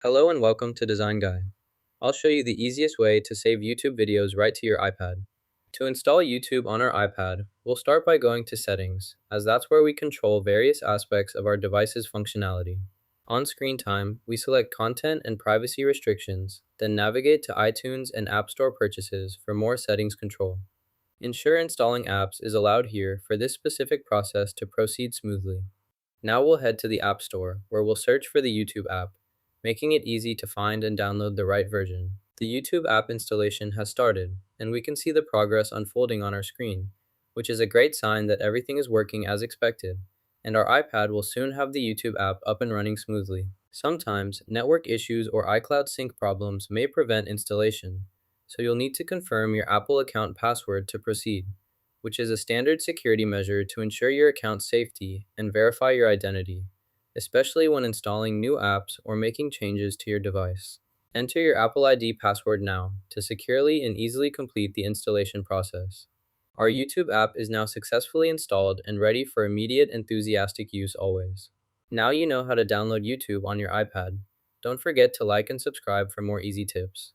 Hello and welcome to Design Guy. I'll show you the easiest way to save YouTube videos right to your iPad. To install YouTube on our iPad, we'll start by going to Settings, as that's where we control various aspects of our device's functionality. On Screen Time, we select Content and Privacy Restrictions, then navigate to iTunes and App Store purchases for more settings control. Ensure installing apps is allowed here for this specific process to proceed smoothly. Now we'll head to the App Store, where we'll search for the YouTube app, making it easy to find and download the right version. The YouTube app installation has started, and we can see the progress unfolding on our screen, which is a great sign that everything is working as expected, and our iPad will soon have the YouTube app up and running smoothly. Sometimes, network issues or iCloud sync problems may prevent installation, so you'll need to confirm your Apple account password to proceed, which is a standard security measure to ensure your account's safety and verify your identity, especially when installing new apps or making changes to your device. Enter your Apple ID password now to securely and easily complete the installation process. Our YouTube app is now successfully installed and ready for immediate enthusiastic use always. Now you know how to download YouTube on your iPad. Don't forget to like and subscribe for more easy tips.